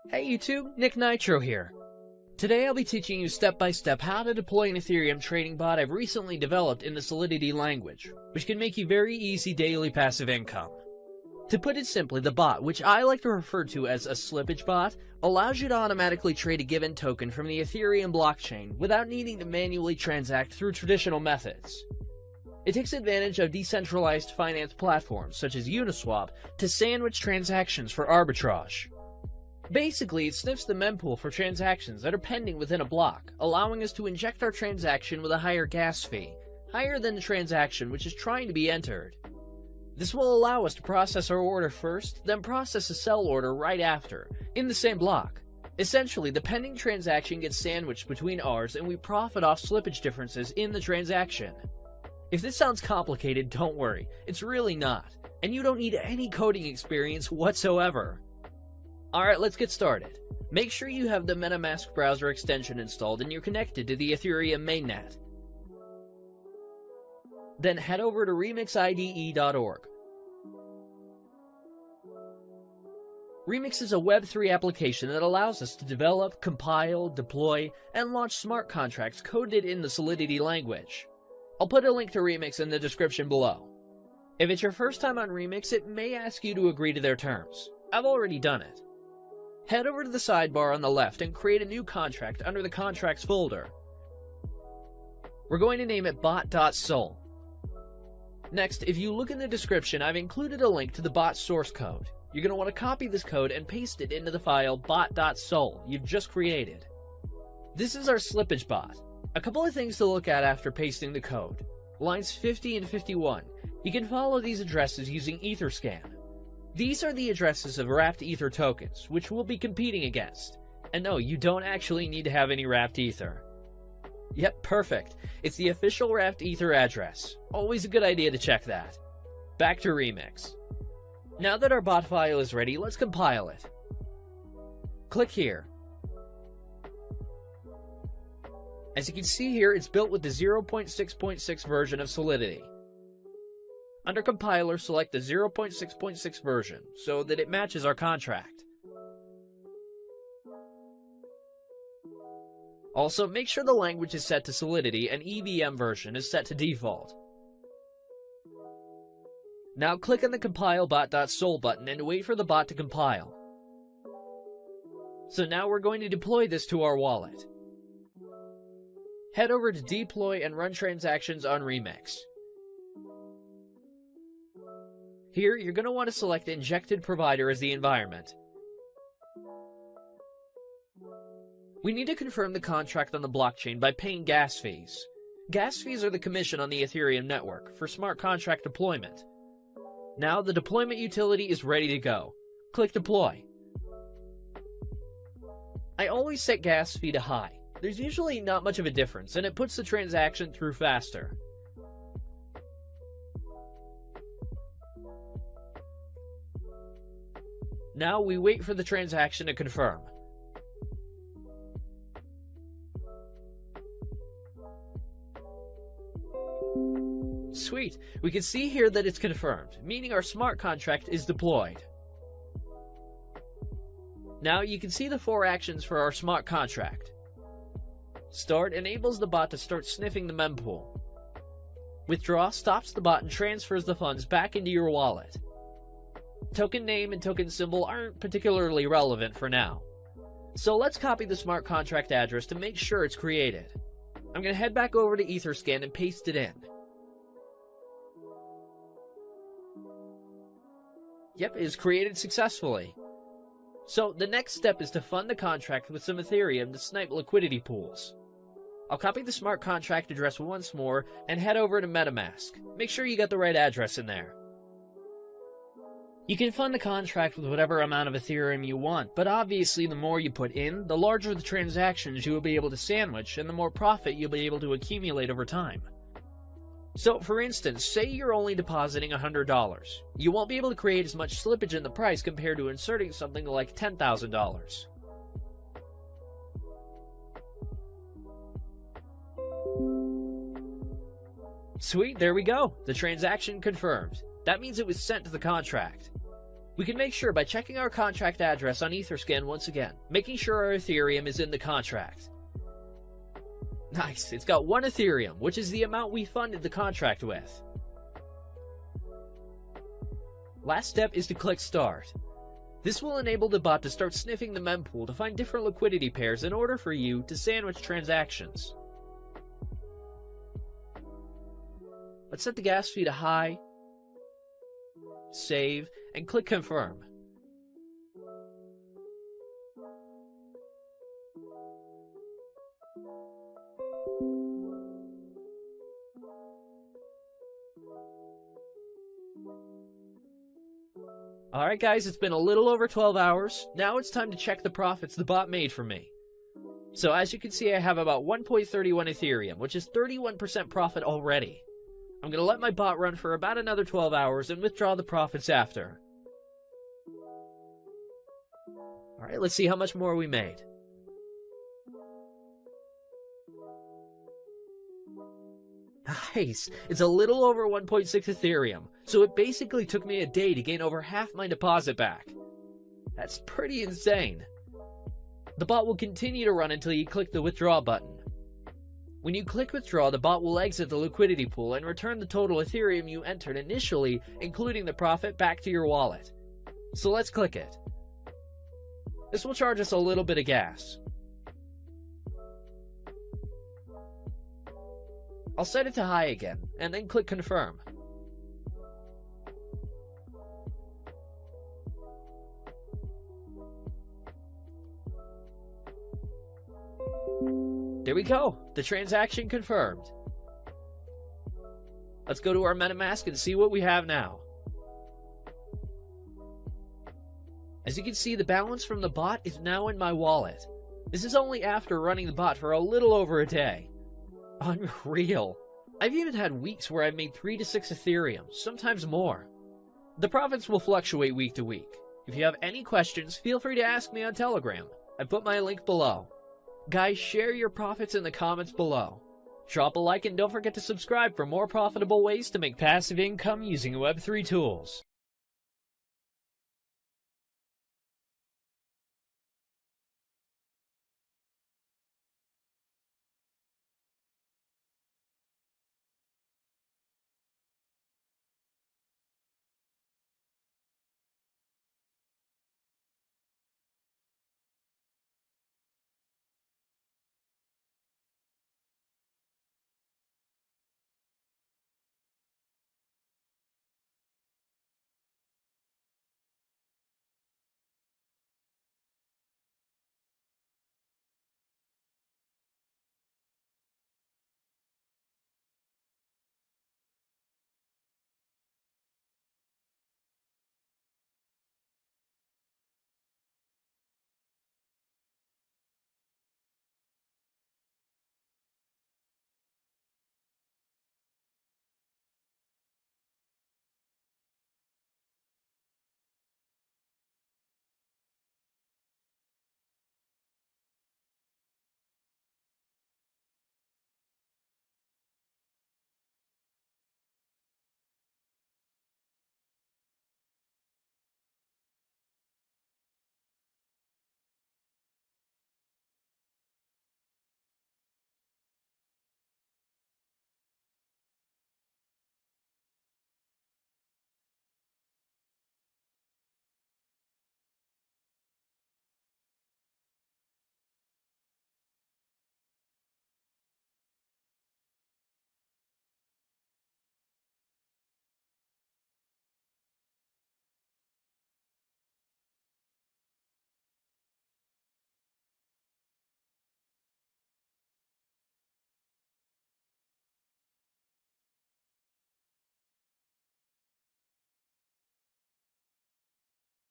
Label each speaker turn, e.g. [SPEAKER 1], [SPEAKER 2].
[SPEAKER 1] Hey YouTube, Nick Nitro here. Today I'll be teaching you step by step how to deploy an Ethereum trading bot I've recently developed in the Solidity language, which can make you very easy daily passive income. To put it simply, the bot, which I like to refer to as a slippage bot, allows you to automatically trade a given token from the Ethereum blockchain without needing to manually transact through traditional methods. It takes advantage of decentralized finance platforms such as Uniswap to sandwich transactions for arbitrage. Basically, it sniffs the mempool for transactions that are pending within a block, allowing us to inject our transaction with a higher gas fee, higher than the transaction which is trying to be entered. This will allow us to process our order first, then process a sell order right after, in the same block. Essentially, the pending transaction gets sandwiched between ours and we profit off slippage differences in the transaction. If this sounds complicated, don't worry, it's really not, and you don't need any coding experience whatsoever. Alright, let's get started. Make sure you have the MetaMask browser extension installed and you're connected to the Ethereum mainnet. Then head over to remixide.org. Remix is a Web3 application that allows us to develop, compile, deploy, and launch smart contracts coded in the Solidity language. I'll put a link to Remix in the description below. If it's your first time on Remix, it may ask you to agree to their terms. I've already done it. Head over to the sidebar on the left and create a new contract under the Contracts folder. We're going to name it bot.sol. Next, if you look in the description, I've included a link to the bot source code. You're going to want to copy this code and paste it into the file bot.sol you've just created. This is our slippage bot. A couple of things to look at after pasting the code. Lines 50 and 51. You can follow these addresses using Etherscan. These are the addresses of wrapped Ether tokens, which we'll be competing against. And no, you don't actually need to have any wrapped Ether. Yep, perfect. It's the official wrapped Ether address. Always a good idea to check that. Back to Remix. Now that our bot file is ready, let's compile it. Click here. As you can see here, it's built with the 0.6.6 version of Solidity. Under Compiler, select the 0.6.6 version, so that it matches our contract. Also, make sure the language is set to Solidity and EVM version is set to default. Now click on the Compile bot.sol button and wait for the bot to compile. So now we're going to deploy this to our wallet. Head over to Deploy and run transactions on Remix. Here, you're going to want to select Injected Provider as the environment. We need to confirm the contract on the blockchain by paying gas fees. Gas fees are the commission on the Ethereum network for smart contract deployment. Now the deployment utility is ready to go. Click Deploy. I always set gas fee to high. There's usually not much of a difference, and it puts the transaction through faster. Now we wait for the transaction to confirm. Sweet, we can see here that it's confirmed, meaning our smart contract is deployed. Now you can see the 4 actions for our smart contract. Start enables the bot to start sniffing the mempool. Withdraw stops the bot and transfers the funds back into your wallet. Token name and token symbol aren't particularly relevant for now. So let's copy the smart contract address to make sure it's created. I'm going to head back over to Etherscan and paste it in. Yep, it is created successfully. So the next step is to fund the contract with some Ethereum to snipe liquidity pools. I'll copy the smart contract address once more and head over to MetaMask. Make sure you got the right address in there. You can fund the contract with whatever amount of Ethereum you want, but obviously the more you put in, the larger the transactions you will be able to sandwich and the more profit you'll be able to accumulate over time. So, for instance, say you're only depositing $100. You won't be able to create as much slippage in the price compared to inserting something like $10,000. Sweet, there we go. The transaction confirmed. That means it was sent to the contract. We can make sure by checking our contract address on Etherscan once again, making sure our Ethereum is in the contract. Nice, it's got 1 Ethereum, which is the amount we funded the contract with. Last step is to click Start. This will enable the bot to start sniffing the mempool to find different liquidity pairs in order for you to sandwich transactions. Let's set the gas fee to high, save, and click Confirm. Alright guys, it's been a little over 12 hours. Now it's time to check the profits the bot made for me. So as you can see, I have about 1.31 Ethereum, which is 31% profit already. I'm going to let my bot run for about another 12 hours and withdraw the profits after. Alright, let's see how much more we made. Nice! It's a little over 1.6 Ethereum, so it basically took me a day to gain over half my deposit back. That's pretty insane. The bot will continue to run until you click the withdraw button. When you click withdraw, the bot will exit the liquidity pool and return the total Ethereum you entered initially, including the profit, back to your wallet. So let's click it. This will charge us a little bit of gas. I'll set it to high again, and then click Confirm. There we go, the transaction confirmed. Let's go to our MetaMask and see what we have now. As you can see, the balance from the bot is now in my wallet. This is only after running the bot for a little over a day. Unreal. I've even had weeks where I've made 3 to 6 Ethereum, sometimes more. The profits will fluctuate week to week. If you have any questions, feel free to ask me on Telegram. I put my link below. Guys, share your profits in the comments below. Drop a like and don't forget to subscribe for more profitable ways to make passive income using Web3 tools.